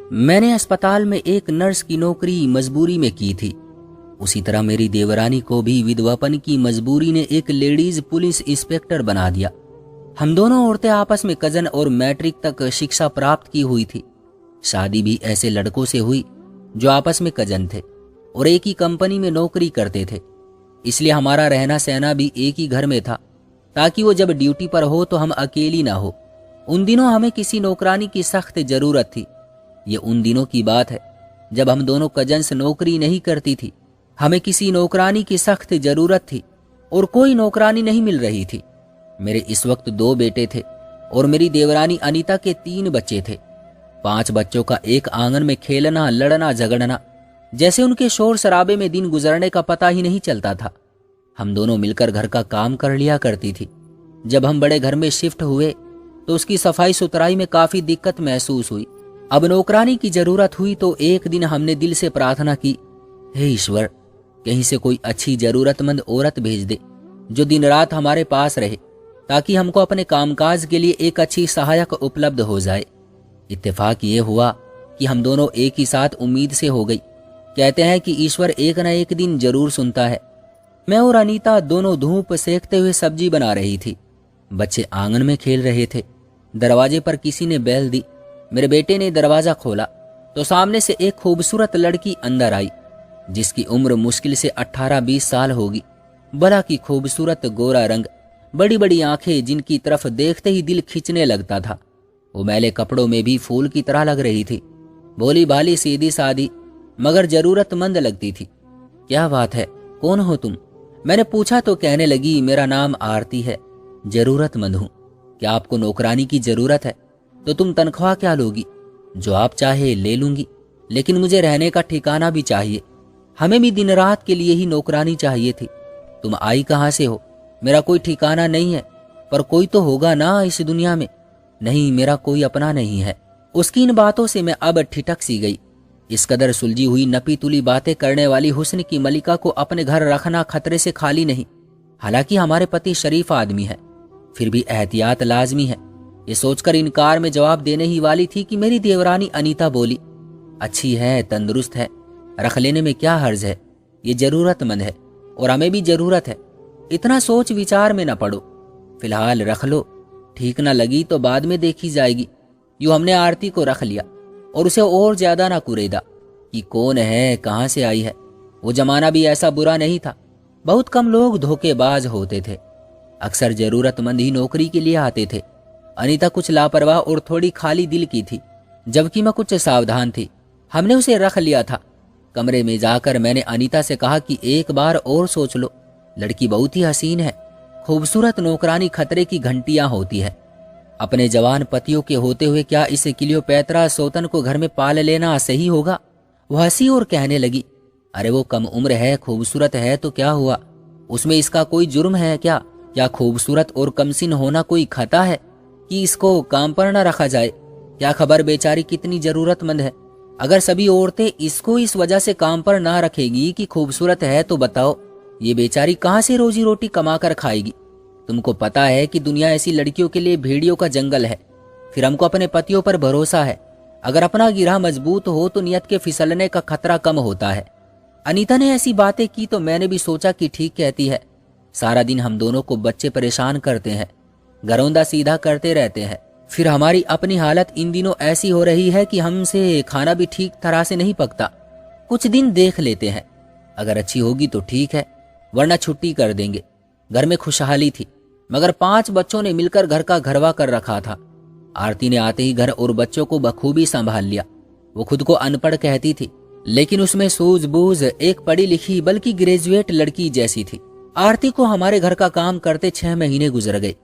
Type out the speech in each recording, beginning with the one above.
मैंने अस्पताल में एक नर्स की नौकरी मजबूरी में की थी। उसी तरह मेरी देवरानी को भी विधवापन की मजबूरी ने एक लेडीज पुलिस इंस्पेक्टर बना दिया। हम दोनों औरतें आपस में कजन और मैट्रिक तक शिक्षा प्राप्त की हुई थी। शादी भी ऐसे लड़कों से हुई जो आपस में कजन थे और एक ही कंपनी में नौकरी करते थे। इसलिए हमारा रहना सहना भी एक ही घर में था, ताकि वो जब ड्यूटी पर हो तो हम अकेली ना हो। उन दिनों हमें किसी नौकरानी की सख्त जरूरत थी। ये उन दिनों की बात है जब हम दोनों कजन्स नौकरी नहीं करती थी। हमें किसी नौकरानी की सख्त जरूरत थी और कोई नौकरानी नहीं मिल रही थी। मेरे इस वक्त 2 बेटे थे और मेरी देवरानी अनीता के 3 बच्चे थे। 5 बच्चों का एक आंगन में खेलना, लड़ना, झगड़ना, जैसे उनके शोर शराबे में दिन गुजरने का पता ही नहीं चलता था। हम दोनों मिलकर घर का काम कर लिया करती थी। जब हम बड़े घर में शिफ्ट हुए तो उसकी सफाई सुथराई में काफी दिक्कत महसूस हुई। अब नौकरानी की जरूरत हुई तो एक दिन हमने दिल से प्रार्थना की, हे ईश्वर, कहीं से कोई अच्छी जरूरतमंद औरत भेज दे जो दिन रात हमारे पास रहे, ताकि हमको अपने कामकाज के लिए एक अच्छी सहायक उपलब्ध हो जाए। इत्तेफाक ये हुआ कि हम दोनों एक ही साथ उम्मीद से हो गई। कहते हैं कि ईश्वर एक न एक दिन जरूर सुनता है। मैं और अनीता दोनों धूप सेकते हुए सब्जी बना रही थी। बच्चे आंगन में खेल रहे थे। दरवाजे पर किसी ने बेल दी। मेरे बेटे ने दरवाजा खोला तो सामने से एक खूबसूरत लड़की अंदर आई, जिसकी उम्र मुश्किल से 18-20 साल होगी। भला की खूबसूरत, गोरा रंग, बड़ी बड़ी आंखें जिनकी तरफ देखते ही दिल खींचने लगता था। वो मैले कपड़ों में भी फूल की तरह लग रही थी। भोली भाली, सीधी सादी, मगर जरूरतमंद लगती थी। क्या बात है, कौन हो तुम? मैंने पूछा तो कहने लगी, मेरा नाम आरती है, जरूरतमंद हूं। क्या आपको नौकरानी की जरूरत है? तो तुम तनख्वाह क्या लोगी? जो आप चाहे ले लूंगी, लेकिन मुझे रहने का ठिकाना भी चाहिए। हमें भी दिन रात के लिए ही नौकरानी चाहिए थी। तुम आई कहां से हो? मेरा कोई ठिकाना नहीं है, पर कोई तो होगा ना इस दुनिया में। नहीं, मेरा कोई अपना नहीं है। उसकी इन बातों से मैं अब ठिठक सी गई। इस कदर सुलझी हुई नपी तुली बातें करने वाली हुस्न की मलिका को अपने घर रखना खतरे से खाली नहीं। हालांकि हमारे पति शरीफ आदमी है, फिर भी एहतियात लाजमी है। ये सोचकर इनकार में जवाब देने ही वाली थी कि मेरी देवरानी अनीता बोली, अच्छी है, तंदुरुस्त है, रख लेने में क्या हर्ज है। ये जरूरतमंद है और हमें भी जरूरत है। इतना सोच विचार में न पड़ो, फिलहाल रख लो, ठीक न लगी तो बाद में देखी जाएगी। यूं हमने आरती को रख लिया और उसे और ज्यादा ना कुरेदा कि कौन है, कहां से आई है। वो जमाना भी ऐसा बुरा नहीं था। बहुत कम लोग धोखेबाज होते थे। अक्सर जरूरतमंद ही नौकरी के लिए आते थे। अनीता कुछ लापरवाह और थोड़ी खाली दिल की थी, जबकि मैं कुछ सावधान थी। हमने उसे रख लिया था। कमरे में जाकर मैंने अनीता से कहा कि एक बार और सोच लो, लड़की बहुत ही हसीन है। खूबसूरत नौकरानी खतरे की घंटियां होती है। अपने जवान पतियों के होते हुए क्या इस क्लियोपैत्रा सोतन को घर में पाल लेना सही होगा? वो हंसी और कहने लगी, अरे वो कम उम्र है, खूबसूरत है तो क्या हुआ? उसमें इसका कोई जुर्म है क्या? क्या खूबसूरत और कमसिन होना कोई खता है कि इसको काम पर न रखा जाए? क्या खबर बेचारी कितनी जरूरतमंद है। अगर सभी औरतें इसको इस वजह से काम पर ना रखेगी कि खूबसूरत है, तो बताओ ये बेचारी कहां से रोजी रोटी कमा कर खाएगी? तुमको पता है कि दुनिया ऐसी लड़कियों के लिए भेड़ियों का जंगल है। फिर हमको अपने पतियों पर भरोसा है। अगर अपना गिरह मजबूत हो तो नियत के फिसलने का खतरा कम होता है। अनीता ने ऐसी बातें की तो मैंने भी सोचा कि ठीक कहती है। सारा दिन हम दोनों को बच्चे परेशान करते हैं, घरौंदा सीधा करते रहते हैं। फिर हमारी अपनी हालत इन दिनों ऐसी हो रही है कि हमसे खाना भी ठीक तरह से नहीं पकता। कुछ दिन देख लेते हैं, अगर अच्छी होगी तो ठीक है, वरना छुट्टी कर देंगे। घर में खुशहाली थी, मगर 5 बच्चों ने मिलकर घर का घरवा कर रखा था। आरती ने आते ही घर और बच्चों को बखूबी संभाल लिया। वो खुद को अनपढ़ कहती थी, लेकिन उसमें सूझबूझ एक पढ़ी लिखी बल्कि ग्रेजुएट लड़की जैसी थी। आरती को हमारे घर का काम करते 6 महीने गुजर गए।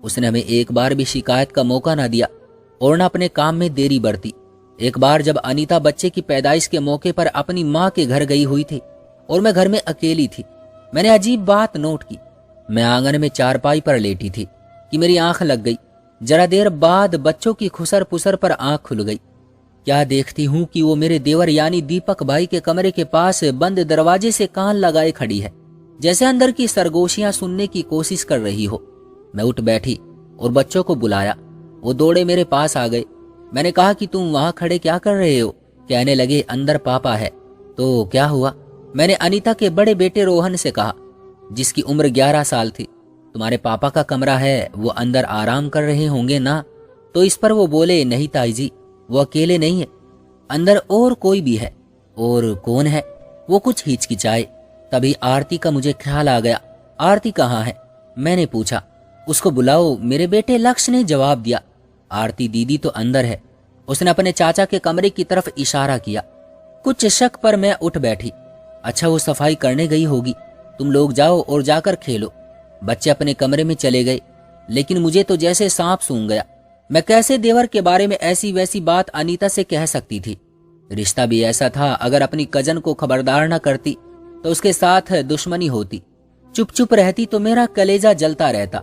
उसने हमें एक बार भी शिकायत का मौका ना दिया और न अपने काम में देरी बरती। एक बार जब अनीता बच्चे की पैदाइश के मौके पर अपनी माँ के घर गई हुई थी और मैं घर में अकेली थी, मैंने अजीब बात नोट की। मैं आंगन में चारपाई पर लेटी थी कि मेरी आंख लग गई। जरा देर बाद बच्चों की खुसर पुसर पर आंख खुल गई। क्या देखती हूँ कि वो मेरे देवर यानी दीपक भाई के कमरे के पास बंद दरवाजे से कान लगाए खड़ी है, जैसे अंदर की सरगोशियां सुनने की कोशिश कर रही हो। मैं उठ बैठी और बच्चों को बुलाया। वो दौड़े मेरे पास आ गए। मैंने कहा कि तुम वहां खड़े क्या कर रहे हो? कहने लगे अंदर पापा है। तो क्या हुआ? मैंने अनीता के बड़े बेटे रोहन से कहा, जिसकी उम्र 11 साल थी। तुम्हारे पापा का कमरा है, वो अंदर आराम कर रहे होंगे ना? तो इस पर वो बोले, नहीं ताई जी, वो अकेले नहीं है, अंदर और कोई भी है। और कौन है? वो कुछ हिचकिचाए। तभी आरती का मुझे ख्याल आ गया। आरती कहाँ है? मैंने पूछा। उसको बुलाओ, मेरे बेटे लक्ष्य ने जवाब दिया। आरती दीदी तो अंदर है। उसने अपने चाचा के कमरे की तरफ इशारा किया। कुछ शक पर मैं उठ बैठी। अच्छा, वो सफाई करने गई होगी, तुम लोग जाओ और जाकर खेलो। बच्चे अपने कमरे में चले गए, लेकिन मुझे तो जैसे सांप सूंघ गया। मैं कैसे देवर के बारे में ऐसी वैसी बात अनीता से कह सकती थी? रिश्ता भी ऐसा था, अगर अपनी कजन को खबरदार न करती तो उसके साथ दुश्मनी होती। चुप चुप रहती तो मेरा कलेजा जलता रहता।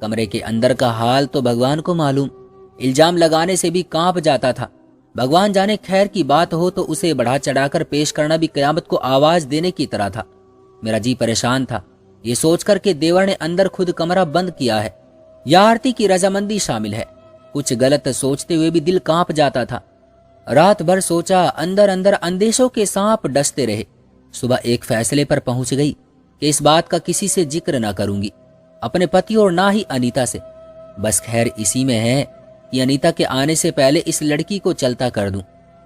कमरे के अंदर का हाल तो भगवान को मालूम। इल्जाम लगाने से भी कांप जाता था। भगवान जाने, खैर की बात हो तो उसे बढ़ा चढ़ाकर पेश करना भी कयामत को आवाज देने की तरह था। मेरा जी परेशान था, ये सोचकर के देवर ने अंदर खुद कमरा बंद किया है या आरती की रजामंदी शामिल है। कुछ गलत सोचते हुए भी दिल कांप जाता था। रात भर सोचा, अंदर अंदर अंदेशों के सांप डसते रहे। सुबह एक फैसले पर पहुंच गई कि इस बात का किसी से जिक्र ना करूंगी, अपने पति और ना ही अनीता से। बस खैर इसी में है कि अनीता के आने से पहले इस लड़की को चलता कर दूं,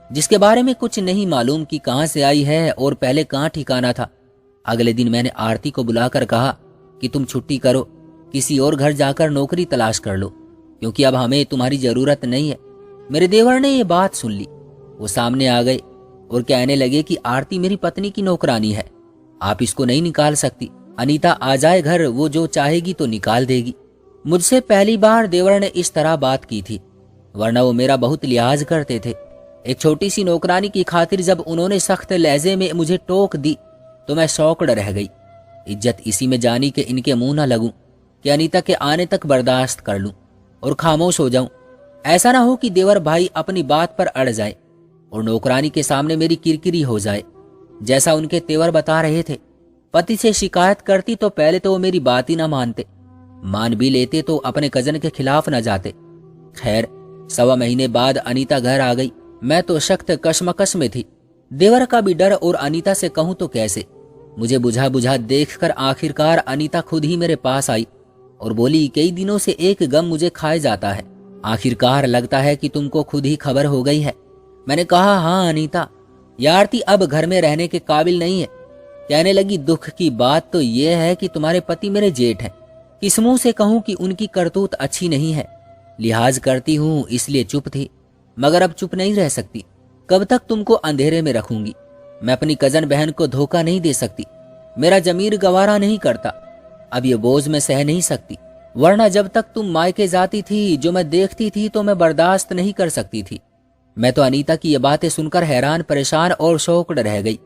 जिसके बारे में कुछ नहीं मालूम कि कहां से आई है और पहले कहां ठिकाना था। अगले दिन मैंने आरती को बुलाकर कहा कि तुम छुट्टी करो, किसी और घर जाकर नौकरी तलाश कर लो, क्योंकि अब हमें तुम्हारी जरूरत नहीं है। मेरे देवर ने ये बात सुन ली। वो सामने आ गए और कहने लगे कि आरती मेरी पत्नी की नौकरानी है, आप इसको नहीं निकाल सकती। अनीता आ जाए घर, वो जो चाहेगी तो निकाल देगी। मुझसे पहली बार देवर ने इस तरह बात की थी, वरना वो मेरा बहुत लिहाज करते थे। एक छोटी सी नौकरानी की खातिर जब उन्होंने सख्त लहजे में मुझे टोक दी तो मैं शौकड़ रह गई। इज्जत इसी में जानी कि इनके मुंह ना लगूं, कि अनीता के आने तक बर्दाश्त कर लूं और खामोश हो जाऊं। ऐसा ना हो कि देवर भाई अपनी बात पर अड़ जाए और नौकरानी के सामने मेरी किरकिरी हो जाए। जैसा उनके तेवर बता रहे थे, पति से शिकायत करती तो पहले तो वो मेरी बात ही ना मानते, मान भी लेते तो अपने कजन के खिलाफ न जाते। खैर 1.25 महीने बाद अनीता घर आ गई। मैं तो सख्त कशमकश में थी, देवर का भी डर, और अनीता से कहूं तो कैसे। मुझे बुझा बुझा देखकर आखिरकार अनीता खुद ही मेरे पास आई और बोली, कई दिनों से एक गम मुझे खाए जाता है, आखिरकार लगता है कि तुमको खुद ही खबर हो गई है। मैंने कहा, हाँ अनीता, ये आरती अब घर में रहने के काबिल नहीं है। कहने लगी, दुख की बात तो यह है कि तुम्हारे पति मेरे जेठ हैं। किस मुंह से कहूं कि उनकी करतूत अच्छी नहीं है। लिहाज करती हूं इसलिए चुप थी, मगर अब चुप नहीं रह सकती। कब तक तुमको अंधेरे में रखूंगी? मैं अपनी कजन बहन को धोखा नहीं दे सकती, मेरा जमीर गवारा नहीं करता। अब ये बोझ मैं सह नहीं सकती, वरना जब तक तुम मायके जाती थी जो मैं देखती थी तो मैं बर्दाश्त नहीं कर सकती थी। मैं तो अनीता की ये बातें सुनकर हैरान, परेशान और शौकड़ रह गई।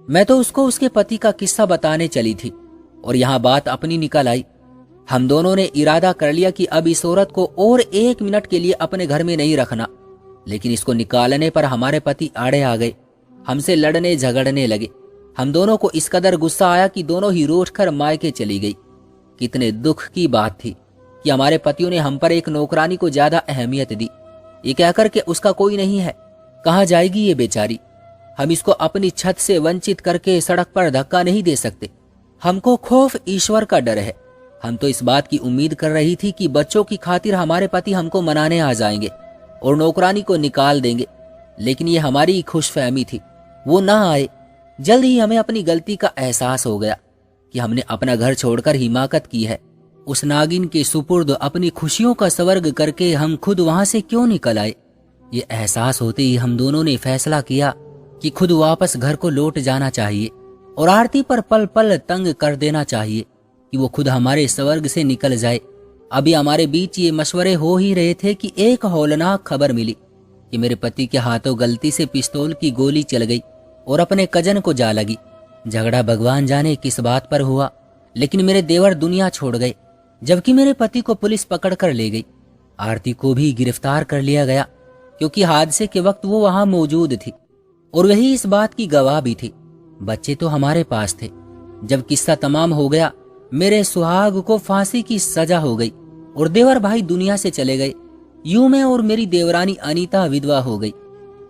मैं तो उसको उसके पति का किस्सा बताने चली थी और यहाँ बात अपनी निकल आई। हम दोनों ने इरादा कर लिया कि अब इस औरत को और 1 मिनट के लिए अपने घर में नहीं रखना, लेकिन इसको निकालने पर हमारे पति आड़े आ गए, हमसे लड़ने झगड़ने लगे। हम दोनों को इस कदर गुस्सा आया कि दोनों ही रूठ कर मायके चली गई। कितने दुख की बात थी कि हमारे पतियों ने हम पर एक नौकरानी को ज्यादा अहमियत दी, ये कहकर के उसका कोई नहीं है, कहाँ जाएगी ये बेचारी। हम इसको अपनी छत से वंचित करके सड़क पर धक्का नहीं दे सकते। हमको खौफ ईश्वर का डर है। हम तो इस बात की उम्मीद कर रही थी कि बच्चों की खातिर हमारे पति हमको मनाने आ जाएंगे और नौकरानी को निकाल देंगे, लेकिन ये हमारी खुशफहमी थी, वो ना आए। जल्द ही हमें अपनी गलती का एहसास हो गया कि हमने अपना घर छोड़कर हिमाकत की है। उस नागिन के सुपुर्द अपनी खुशियों का स्वर्ग करके हम खुद वहां से क्यों निकल आए। ये एहसास होते ही हम दोनों ने फैसला किया कि खुद वापस घर को लौट जाना चाहिए और आरती पर पल पल तंग कर देना चाहिए कि वो खुद हमारे स्वर्ग से निकल जाए। अभी हमारे बीच ये मशवरे हो ही रहे थे कि एक हौलनाक खबर मिली कि मेरे पति के हाथों गलती से पिस्तौल की गोली चल गई और अपने कजन को जा लगी। झगड़ा भगवान जाने किस बात पर हुआ, लेकिन मेरे देवर दुनिया छोड़ गए, जबकि मेरे पति को पुलिस पकड़ कर ले गई। आरती को भी गिरफ्तार कर लिया गया क्योंकि हादसे के वक्त वो वहां मौजूद थी और वही इस बात की गवाह भी थी। बच्चे तो हमारे पास थे। जब किस्सा तमाम हो गया, मेरे सुहाग को फांसी की सजा हो गई और देवर भाई दुनिया से चले गए। यूं मैं और मेरी देवरानी अनीता विधवा हो गई।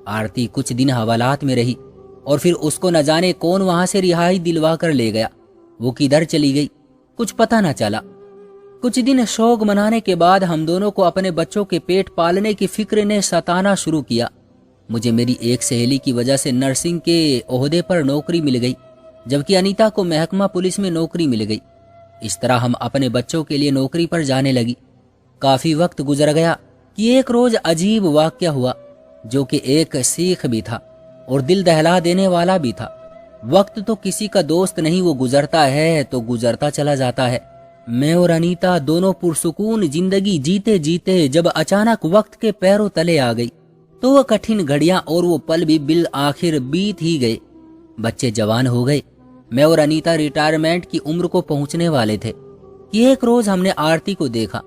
आरती कुछ दिन हवालात में रही और फिर उसको न जाने कौन वहां से रिहाई दिलवा कर ले गया। वो किधर चली गई कुछ पता न चला। कुछ दिन शौक मनाने के बाद हम दोनों को अपने बच्चों के पेट पालने की फिक्र ने सताना शुरू किया। मुझे मेरी एक सहेली की वजह से नर्सिंग के ओहदे पर नौकरी मिल गई, जबकि अनीता को महकमा पुलिस में नौकरी मिल गई। इस तरह हम अपने बच्चों के लिए नौकरी पर जाने लगी। काफी वक्त गुजर गया कि एक रोज अजीब वाक्य हुआ, जो कि एक सीख भी था और दिल दहला देने वाला भी था। वक्त तो किसी का दोस्त नहीं, वो गुजरता है तो गुजरता चला जाता है। मैं और अनीता दोनों पुरसुकून जिंदगी जीते जीते जब अचानक वक्त के पैरों तले आ गई, तो वह कठिन घड़ियां और वो पल भी बिल आखिर बीत ही गए। बच्चे जवान हो गए। मैं और अनीता रिटायरमेंट की उम्र को पहुंचने वाले थे कि एक रोज हमने आरती को देखा।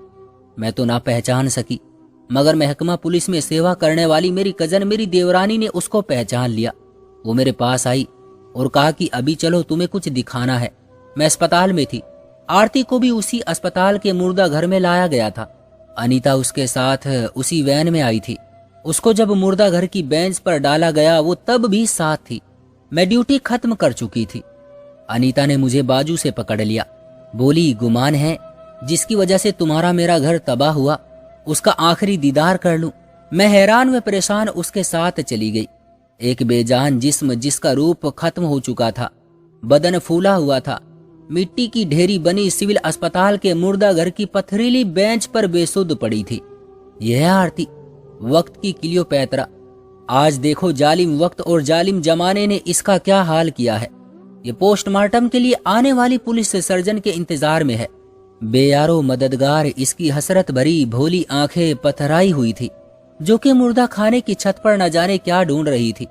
मैं तो ना पहचान सकी, मगर महकमा पुलिस में सेवा करने वाली मेरी कजन, मेरी देवरानी ने उसको पहचान लिया। वो मेरे पास आई और कहा कि अभी चलो, तुम्हें कुछ दिखाना है। मैं अस्पताल में थी। आरती को भी उसी अस्पताल के मुर्दा घर में लाया गया था। अनीता उसके साथ उसी वैन में आई थी। उसको जब मुर्दा घर की बेंच पर डाला गया, वो तब भी साथ थी। मैं ड्यूटी खत्म कर चुकी थी। अनीता ने मुझे बाजू से पकड़ लिया, बोली, गुमान है जिसकी वजह से तुम्हारा मेरा घर तबाह हुआ, उसका आखिरी दीदार कर लूं। मैं हैरान व परेशान उसके साथ चली गई। एक बेजान जिस्म जिसका रूप खत्म हो चुका था, बदन फूला हुआ था, मिट्टी की ढेरी बनी सिविल अस्पताल के मुर्दा घर की पथरीली बेंच पर बेसुध पड़ी थी। यह आरती, वक्त की क्लियोपैत्रा। आज देखो जालिम वक्त और जालिम जमाने ने इसका क्या हाल किया है। ये पोस्टमार्टम के लिए आने वाली पुलिस सर्जन के इंतजार में है। बेयारो मददगार इसकी हसरत भरी भोली आंखें पथराई हुई थी, जो कि मुर्दा खाने की छत पर न जाने क्या ढूंढ रही थी।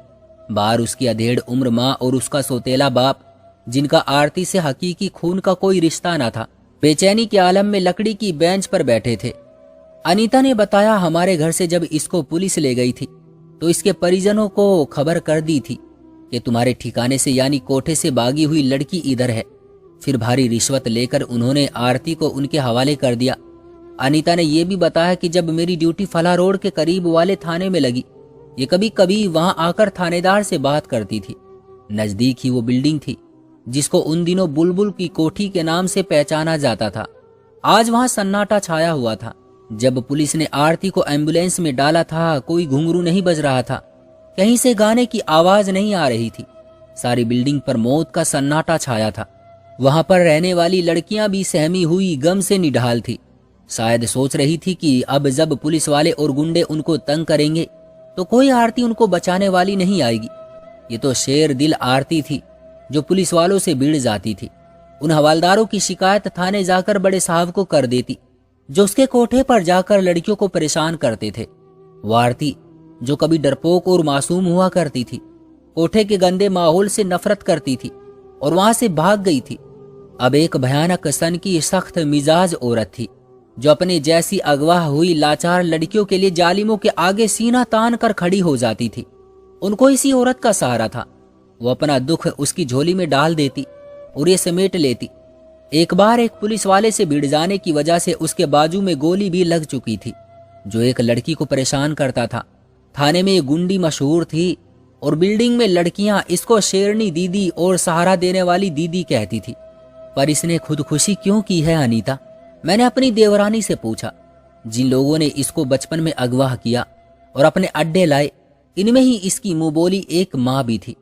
बाहर उसकी अधेड़ उम्र माँ और उसका सोतेला बाप, जिनका आरती से हकीकी खून का कोई रिश्ता न था, बेचैनी के आलम में लकड़ी की बेंच पर बैठे थे। अनीता ने बताया, हमारे घर से जब इसको पुलिस ले गई थी तो इसके परिजनों को खबर कर दी थी कि तुम्हारे ठिकाने से यानी कोठे से भागी हुई लड़की इधर है। फिर भारी रिश्वत लेकर उन्होंने आरती को उनके हवाले कर दिया। अनीता ने यह भी बताया कि जब मेरी ड्यूटी फला रोड के करीब वाले थाने में लगी, ये कभी कभी वहां आकर थानेदार से बात करती थी। नजदीक ही वो बिल्डिंग थी जिसको उन दिनों बुलबुल की कोठी के नाम से पहचाना जाता था। आज वहां सन्नाटा छाया हुआ था। जब पुलिस ने आरती को एम्बुलेंस में डाला था, कोई घुंघरू नहीं बज रहा था, कहीं से गाने की आवाज नहीं आ रही थी। सारी बिल्डिंग पर मौत का सन्नाटा छाया था। वहां पर रहने वाली लड़कियां भी सहमी हुई गम से निढाल थी। शायद सोच रही थी कि अब जब पुलिस वाले और गुंडे उनको तंग करेंगे तो कोई आरती उनको बचाने वाली नहीं आएगी। ये तो शेर दिल आरती थी जो पुलिस वालों से भिड़ जाती थी। उन हवालदारों की शिकायत थाने जाकर बड़े साहब को कर देती, जो उसके कोठे पर जाकर लड़कियों को परेशान करते थे। वो आरती, जो कभी डरपोक और मासूम हुआ करती थी, कोठे के गंदे माहौल से नफरत करती थी और वहां से भाग गई थी, अब एक भयानक सन की सख्त मिजाज औरत थी, जो अपने जैसी अगवा हुई लाचार लड़कियों के लिए जालिमों के आगे सीना तान कर खड़ी हो जाती थी। उनको इसी औरत का सहारा था। वो अपना दुख उसकी झोली में डाल देती और ये समेट लेती। एक बार एक पुलिस वाले से भिड़ जाने की वजह से उसके बाजू में गोली भी लग चुकी थी, जो एक लड़की को परेशान करता था। थाने में ये गुंडी मशहूर थी और बिल्डिंग में लड़कियां इसको शेरनी दीदी और सहारा देने वाली दीदी कहती थी। पर इसने खुदकुशी क्यों की है अनीता? मैंने अपनी देवरानी से पूछा। जिन लोगों ने इसको बचपन में अगवा किया और अपने अड्डे लाए, इनमें ही इसकी मुंह बोली एक माँ भी थी,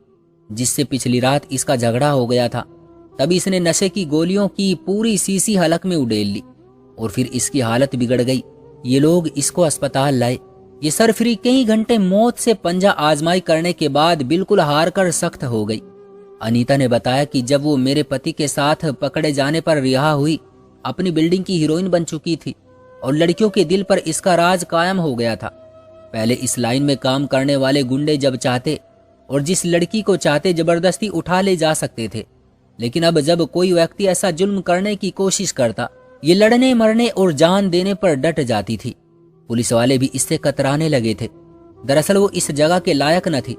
जिससे पिछली रात इसका झगड़ा हो गया था। तभी इसने नशे की गोलियों की पूरी शीशी हलक में उड़ेल ली और फिर इसकी हालत बिगड़ गई। ये लोग इसको अस्पताल लाए। ये सरफरी कई घंटे मौत से पंजा आजमाई करने के बाद बिल्कुल हार कर सख्त हो गई। अनीता ने बताया कि जब वो मेरे पति के साथ पकड़े जाने पर रिहा हुई, अपनी बिल्डिंग की हीरोइन बन चुकी थी और लड़कियों के दिल पर इसका राज कायम हो गया था। पहले इस लाइन में काम करने वाले गुंडे जब चाहते और जिस लड़की को चाहते जबरदस्ती उठा ले जा सकते थे, लेकिन अब जब कोई व्यक्ति ऐसा जुल्म करने की कोशिश करता, ये लड़ने मरने और जान देने पर डट जाती थी। पुलिस वाले भी इससे कतराने लगे थे। दरअसल वो इस जगह के लायक न थी।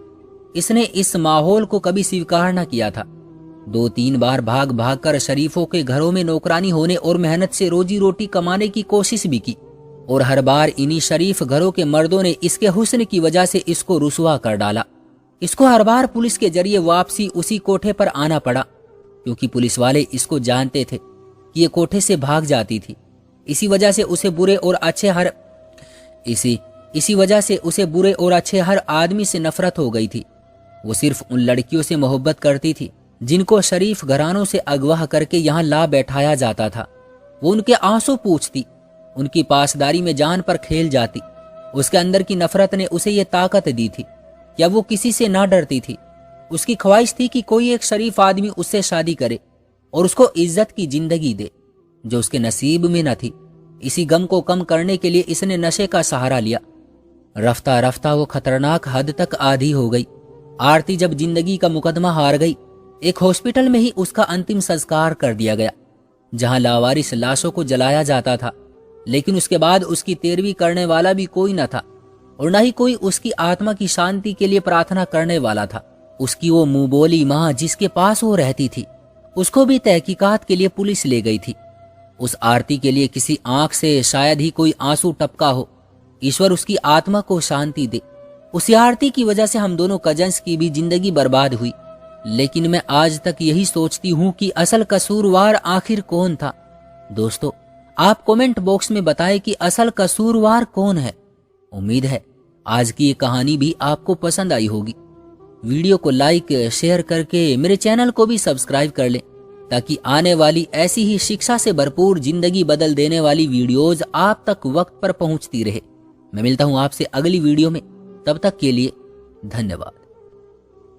इसने इस माहौल को कभी स्वीकार न किया था। 2-3 बार भाग भाग कर शरीफों के घरों में नौकरानी होने और मेहनत से रोजी रोटी कमाने की कोशिश भी की, और हर बार इन्हीं शरीफ घरों के मर्दों ने इसके हुस्न की वजह से इसको रुसवा कर डाला। इसको हर बार पुलिस के जरिए वापसी उसी कोठे पर आना पड़ा, क्योंकि पुलिस वाले इसको जानते थे कि ये कोठे से भाग जाती थी। इसी वजह से उसे बुरे और अच्छे हर आदमी से नफरत हो गई थी। वो सिर्फ उन लड़कियों से मोहब्बत करती थी जिनको शरीफ घरानों से अगवा करके यहाँ ला बैठाया जाता था। वो उनके आंसू पूछती, उनकी पासदारी में जान पर खेल जाती। उसके अंदर की नफरत ने उसे ये ताकत दी थी, या वो किसी से ना डरती थी। उसकी ख्वाहिश थी कि कोई एक शरीफ आदमी उससे शादी करे और उसको इज्जत की जिंदगी दे, जो उसके नसीब में न थी। इसी गम को कम करने के लिए इसने नशे का सहारा लिया। रफ्ता रफ्ता वो खतरनाक हद तक आधी हो गई। आरती जब जिंदगी का मुकदमा हार गई, एक हॉस्पिटल में ही उसका अंतिम संस्कार कर दिया गया, जहां लावारिस लाशों को जलाया जाता था। लेकिन उसके बाद उसकी तेरवी करने वाला भी कोई न था, और न ही कोई उसकी आत्मा की शांति के लिए प्रार्थना करने वाला था। उसकी वो मुंह बोली माँ जिसके पास वो रहती थी, उसको भी तहकीकात के लिए पुलिस ले गई थी। उस आरती के लिए किसी आंख से शायद ही कोई आंसू टपका हो। ईश्वर उसकी आत्मा को शांति दे। उस आरती की वजह से हम दोनों कजन्स की भी जिंदगी बर्बाद हुई। लेकिन मैं आज तक यही सोचती हूँ कि असल कसूरवार आखिर कौन था। दोस्तों, आप कमेंट बॉक्स में बताएं कि असल कसूरवार कौन है। उम्मीद है आज की ये कहानी भी आपको पसंद आई होगी। वीडियो को लाइक शेयर करके मेरे चैनल को भी सब्सक्राइब कर लें, ताकि आने वाली ऐसी ही शिक्षा से भरपूर जिंदगी बदल देने वाली वीडियोज आप तक वक्त पर पहुंचती रहे। मैं मिलता हूं आपसे अगली वीडियो में, तब तक के लिए धन्यवाद।